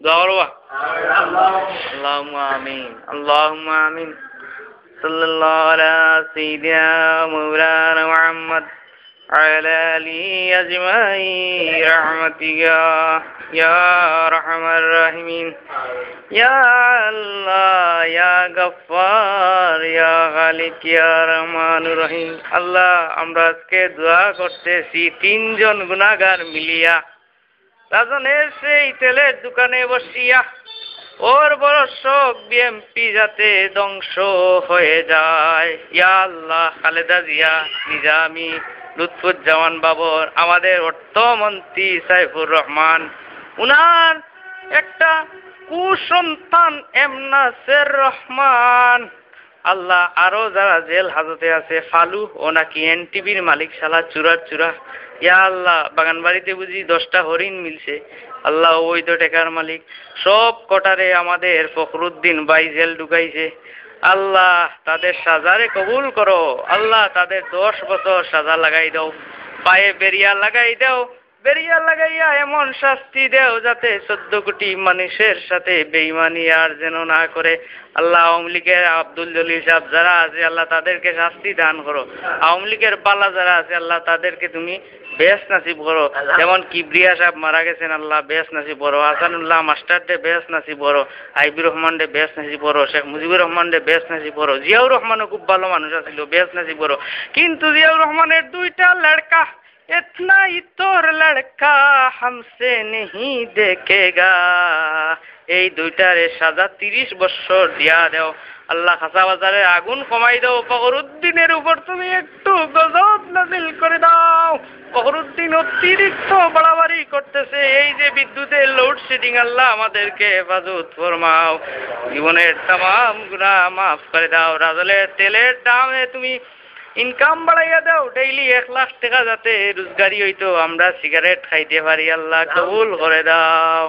দোয়া করবা আল্লাহুম্মা আমিন আল্লাহুম্মা আমিন সাল্লাল্লাহু আলা সাইয়্যিদিনা মাওলানা মুহাম্মদ وعلى آله أجمعين برحمتك يا أرحم الراحمين يا الله يا غفار يا خالق يا رحمن الرحيم আল্লাহ আমরা আজকে দোয়া করতেছি তিনজন গুনাহগার মিলিয়া রাজনের সেই তেলের দোকানে বসিয়া ওর বড় শোক বিএমপি যাতে ধ্বংস হয়ে যায় ইয়া আল্লাহ খালেদা জিয়া নিজামী লুৎফুজ্জামান বাবর আমাদের অর্থমন্ত্রী সাইফুর রহমান উনার একটা কুসন্তান এম নাসের রহমান আল্লাহ আরো যারা জেল হাজতে আছে ফালু ও নাকি এনটিভির মালিক শালা চুরা ইয়া আল্লাহ বাগানবাড়িতে বুঝি 10টা হরিণ মিলছে আল্লাহ ওই তো টেকার মালিক সব কটারে আমাদের ফখরুদ্দিন ভাই জেল ঢুকাইছে আল্লাহ তাদের সাজারে কবুল করো আল্লাহ তাদের 10 বছর সাজা লাগাই দাও পায়ে বেরিয়া লাগাই দাও বেরিয়া লাগাইয়া এমন শাস্তি দেও যাতে 14 কোটি মানুষের সাথে বেঈমানি আর যেন না করে আল্লাহ আওয়ামী লীগের আব্দুল জলিল সাহেব যারা আছে আল্লাহ তাদেরকে শাস্তি দান করো আওয়ামী লীগের বালা যারা আছে আল্লাহ তাদেরকে তুমি বেশ নাসিব করো যেমন কিবরিয়া সাহেব মারা গেছেন আল্লাহ বেশ নাসিব করো হাসানুল্লাহ মাস্টার ডে বেশ নাসিব করো আইবির রহমান ডে বেশ নাসিব করো শেখ মুজিবুর রহমান ডে বেশ নাসিব করো জিয়াউর রহমানও খুব ভালো মানুষ আছিল বেশ নাসিব করো কিন্তু জিয়াউর রহমানের 2টা লড়কা इतना ही तोर लड़का हमसे नहीं देखेगा এই দুইটারে সাজা 30 বছর দিয়া দাও আল্লাহ খাসা বাজারে আগুন কমাই দাও ফখরুদ্দিনের উপর তুমি একটু গজব নাজিল করে দাও ফখরুদ্দিন অতিরিক্ত বাড়াবাড়ি করতেছে এই যে বিদ্যুতের লোডশেডিং আল্লাহ আমাদেরকে হেফাজত ফরমাও জীবনের तमाम গুনাহ মাফ করে দাও রাজলের তেলের দামে তুমি ইনকাম বাড়াইয়া দাও ডেইলি 1 লাখ টাকা যাতে রোজগারি হইতো আমরা সিগারেট খাইতে পারি আল্লাহ কবুল করে দাও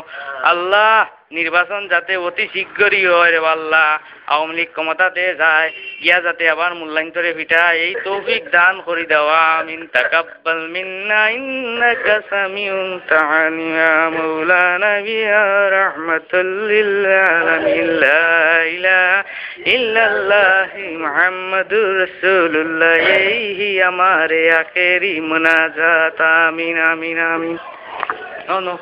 আল্লাহ নির্বাচন যাতে অতি শীঘ্রই হয় রে আল্লাহ আওয়ামী লীগ ক্ষমতাতে যায় গিয়া যাতে আবার মূল্যায়ন করে পিঠা এই তৌফিক দান করে দাও আমিন তাকাব্বাল মিন্না ইন্নাকা সামিউন তাআনি ইয়া মাওলানা ইয়া রাহমাতুল লিল আলামিন লা ইলাহা ইল্লাল্লাহ মুহাম্মাদুর রাসূলুল্লাহ এই আমারে আখেরি মুনাজাত আমিন আমিন আমিন নো